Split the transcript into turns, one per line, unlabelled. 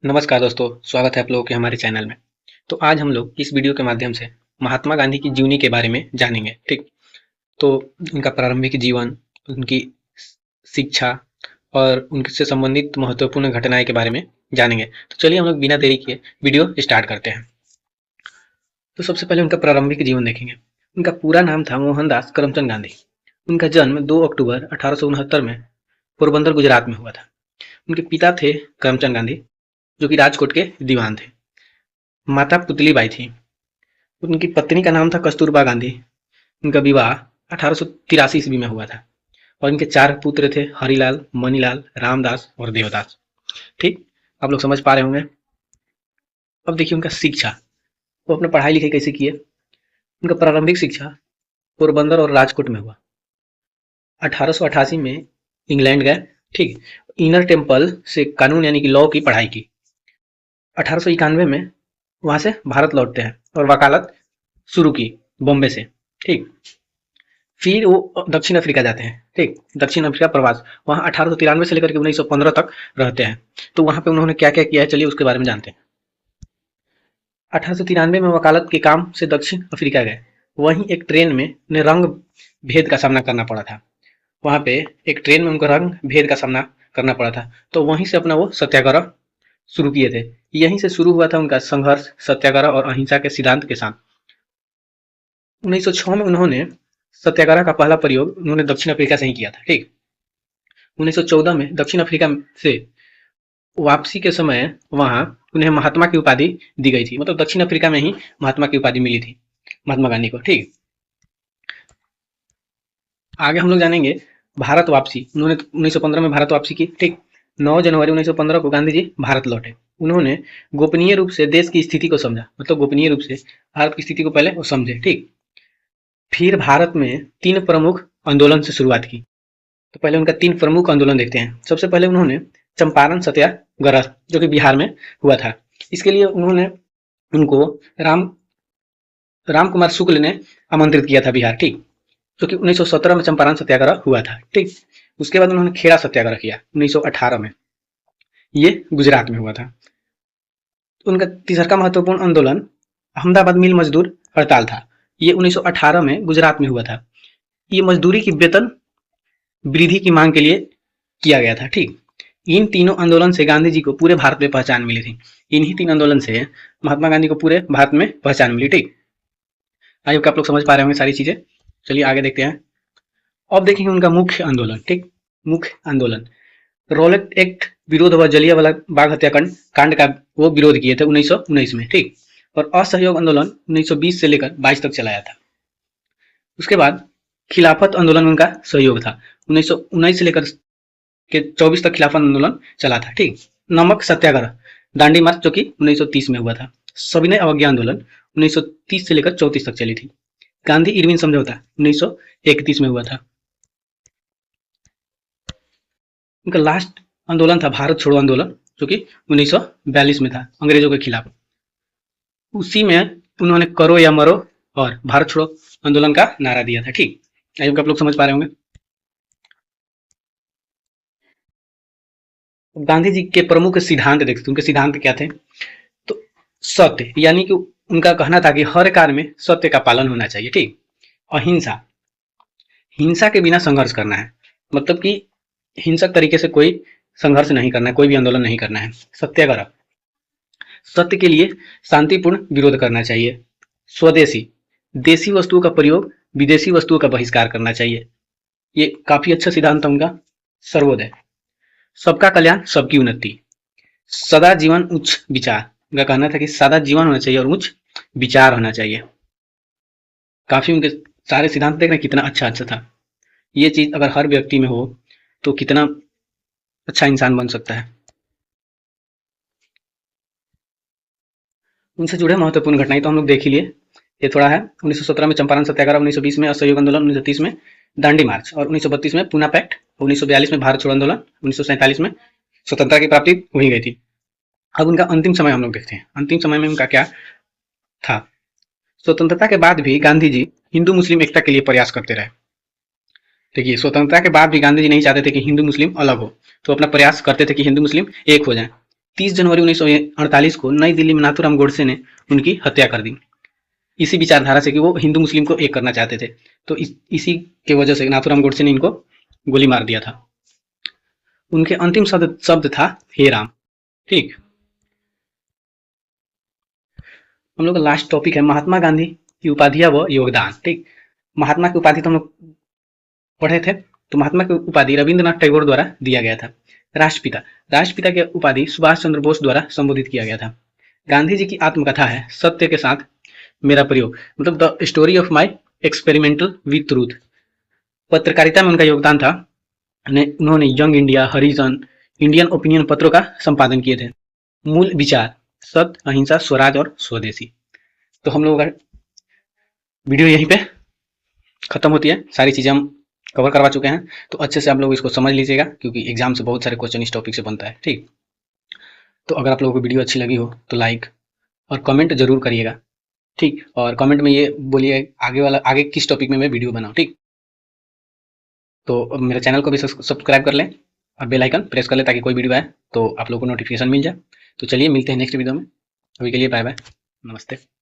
नमस्कार दोस्तों, स्वागत है आप लोगों के हमारे चैनल में। तो आज हम लोग इस वीडियो के माध्यम से महात्मा गांधी की जीवनी के बारे में जानेंगे। ठीक, तो उनका प्रारंभिक जीवन, उनकी शिक्षा और उनसे संबंधित महत्वपूर्ण घटनाएं के बारे में जानेंगे। तो चलिए हम लोग बिना देरी किए वीडियो स्टार्ट करते हैं। तो सबसे पहले उनका प्रारंभिक जीवन देखेंगे। उनका पूरा नाम था मोहनदास करमचंद गांधी। उनका जन्म 2 अक्टूबर 1869 में पोरबंदर गुजरात में हुआ था। उनके पिता थे करमचंद गांधी, जो कि राजकोट के दीवान थे। माता पुतली बाई थी। उनकी पत्नी का नाम था कस्तूरबा गांधी। उनका विवाह 1883 ईस्वी में हुआ था और इनके 4 पुत्र थे, हरिलाल, मणिलाल, रामदास और देवदास। ठीक, आप लोग समझ पा रहे होंगे। अब देखिए उनका शिक्षा, वो अपने पढ़ाई लिखाई कैसे किए। उनका प्रारंभिक शिक्षा पोरबंदर और राजकोट में हुआ। 1888 में इंग्लैंड गए। ठीक, इनर टेम्पल से कानून यानी कि लॉ की पढ़ाई की। 1891 में वहां से भारत लौटते हैं और वकालत शुरू की बॉम्बे से। ठीक, फिर वो दक्षिण अफ्रीका जाते हैं। ठीक, दक्षिण अफ्रीका प्रवास, वहाँ 1893 से लेकर के 1915 तक रहते हैं। तो वहाँ पे उन्होंने क्या क्या किया है, चलिए उसके बारे में जानते हैं। 1893 में वकालत के काम से दक्षिण अफ्रीका गए। वहीं एक ट्रेन में उन्हें रंग भेद का सामना करना पड़ा था। वहाँ पे एक ट्रेन में उनको रंग भेद का सामना करना पड़ा था, तो वहीं से अपना वो सत्याग्रह शुरू किए थे। यहीं से शुरू हुआ था उनका संघर्ष सत्याग्रह और अहिंसा के सिद्धांत के साथ। 1906 में उन्होंने सत्याग्रह का पहला प्रयोग उन्होंने दक्षिण अफ्रीका से ही किया था। ठीक, 1914 में दक्षिण अफ्रीका से वापसी के समय वहां उन्हें महात्मा की उपाधि दी गई थी। मतलब दक्षिण अफ्रीका में ही महात्मा की उपाधि मिली थी महात्मा गांधी को। ठीक, आगे हम लोग जानेंगे भारत वापसी। उन्होंने 1915 में भारत वापसी की। ठीक, 9 जनवरी 1915 को गांधी जी भारत लौटे। उन्होंने गोपनीय रूप से देश की स्थिति को समझा। मतलब गोपनीय रूप से भारत की स्थिति को पहले वो समझे। ठीक, फिर भारत में 3 प्रमुख आंदोलन से शुरुआत की। तो पहले उनका 3 प्रमुख आंदोलन देखते हैं। सबसे पहले उन्होंने चंपारण सत्याग्रह, जो कि बिहार में हुआ था। इसके लिए उन्होंने उनको राम राम कुमार शुक्ल ने आमंत्रित किया था बिहार। ठीक, जो कि 1917 में चंपारण सत्याग्रह हुआ था। ठीक, उसके बाद उन्होंने खेड़ा सत्याग्रह किया 1918 में, ये गुजरात में हुआ था। उनका तीसरा महत्वपूर्ण आंदोलन अहमदाबाद मिल मजदूर हड़ताल था। ये 1918 में गुजरात में हुआ था। ये मजदूरी की वेतन वृद्धि की मांग के लिए किया गया था। ठीक, इन तीनों आंदोलन से गांधी जी को पूरे भारत में पहचान मिली थी। इन्हीं 3 आंदोलन से महात्मा गांधी को पूरे भारत में पहचान मिली। ठीक, आई होप आप लोग समझ पा रहे होंगे सारी चीजें। चलिए आगे देखते हैं। अब देखेंगे उनका मुख्य आंदोलन। ठीक, मुख्य आंदोलन रॉलेट एक्ट विरोध व जलियांवाला बाग हत्याकांड कांड का वो विरोध किए थे 1919 में। ठीक, और असहयोग आंदोलन 1920 से लेकर 22 तक चलाया था। उसके बाद खिलाफत आंदोलन उनका सहयोग था। 1919 से लेकर के 24 तक खिलाफत आंदोलन चला था। ठीक, नमक सत्याग्रह, दांडी मार्च, जो कि 1930 में हुआ था। सविनय अवज्ञा आंदोलन 1930 से लेकर 34 तक चली थी। गांधी इरविन समझौता 1931 में हुआ था। उनका लास्ट आंदोलन था भारत छोड़ो आंदोलन, जो कि 1942 में था अंग्रेजों के खिलाफ। उसी में उन्होंने करो या मरो और भारत छोड़ो आंदोलन का नारा दिया था। ठीक, आई होप आप लोग समझ पा रहे होंगे। गांधी जी के प्रमुख सिद्धांत देखते, उनके सिद्धांत क्या थे। तो सत्य, यानी कि उनका कहना था कि हर कार्य में सत्य का पालन होना चाहिए। ठीक, अहिंसा, हिंसा के बिना संघर्ष करना है। मतलब कि हिंसक तरीके से कोई संघर्ष नहीं करना है, कोई भी आंदोलन नहीं करना है। सत्याग्रह, सत्य के लिए शांतिपूर्ण विरोध करना चाहिए। स्वदेशी, देसी वस्तुओं का प्रयोग, विदेशी वस्तुओं का बहिष्कार करना चाहिए। ये काफी अच्छा सिद्धांत है उनका। सर्वोदय, सबका कल्याण सबकी उन्नति। सदा जीवन उच्च विचार, उनका कहना था कि सदा जीवन होना चाहिए और उच्च विचार होना चाहिए। काफी उनके सारे सिद्धांत देख रहे हैं कितना अच्छा अच्छा था। ये चीज अगर हर व्यक्ति में हो तो कितना अच्छा इंसान बन सकता है। उनसे जुड़े महत्वपूर्ण घटनाएं तो हम लोग देख ही लिए। ये थोड़ा है। 1917 में चंपारण सत्याग्रह, 1920 में असहयोग आंदोलन, 1930 में दांडी मार्च और 1932 में पूना पैक्ट, 1942 में भारत छोड़ो आंदोलन, 1947 में स्वतंत्रता की प्राप्ति हुई गई थी। अब उनका अंतिम समय हम लोग देखते हैं। अंतिम समय में उनका क्या था। स्वतंत्रता के बाद भी गांधी जी हिंदू मुस्लिम एकता के लिए प्रयास करते रहे। देखिए, स्वतंत्रता के बाद भी गांधी जी नहीं चाहते थे कि हिंदू मुस्लिम अलग हो, तो अपना प्रयास करते थे कि हिंदू मुस्लिम एक हो जाए। 30 जनवरी 1948 को नई दिल्ली में नाथूराम गोडसे ने उनकी हत्या कर दी, इसी विचारधारा से कि वो हिंदू मुस्लिम को एक करना चाहते थे। तो इसी के वजह से नाथूराम गोडसे ने इनको गोली मार दिया था। उनके अंतिम शब्द था हे राम। ठीक, हम लोग का लास्ट टॉपिक है महात्मा गांधी की उपाधियां व योगदान। ठीक, महात्मा की उपाधि तो हम लोग पढ़े थे। तो महात्मा की उपाधि रविंद्रनाथ टैगोर द्वारा दिया गया था। राष्ट्रपिता की उपाधि सुभाष चंद्र बोस द्वारा संबोधित किया गया था। गांधी जी की आत्मकथा है सत्य के साथ मेरा प्रयोग, मतलब the story of my experimental with truth. पत्रकारिता में उनका योगदान था। उन्होंने यंग इंडिया, हरिजन, इंडियन ओपिनियन पत्रों का संपादन किए थे। मूल विचार सत्य, अहिंसा, स्वराज और स्वदेशी। तो हम लोगों का वीडियो यहीं पे खत्म होती है। सारी चीजें हम कवर करवा चुके हैं, तो अच्छे से आप लोग इसको समझ लीजिएगा, क्योंकि एग्जाम से बहुत सारे क्वेश्चन इस टॉपिक से बनता है। ठीक, तो अगर आप लोगों को वीडियो अच्छी लगी हो तो लाइक और कमेंट जरूर करिएगा। ठीक, और कमेंट में ये बोलिए आगे किस टॉपिक में मैं वीडियो बनाऊं। ठीक, तो मेरे चैनल को भी सब्सक्राइब कर लें और बेल आइकन प्रेस कर लें ताकि कोई वीडियो आए तो आप लोगों को नोटिफिकेशन मिल जाए। तो चलिए मिलते हैं नेक्स्ट वीडियो में। अभी के लिए बाय बाय, नमस्ते।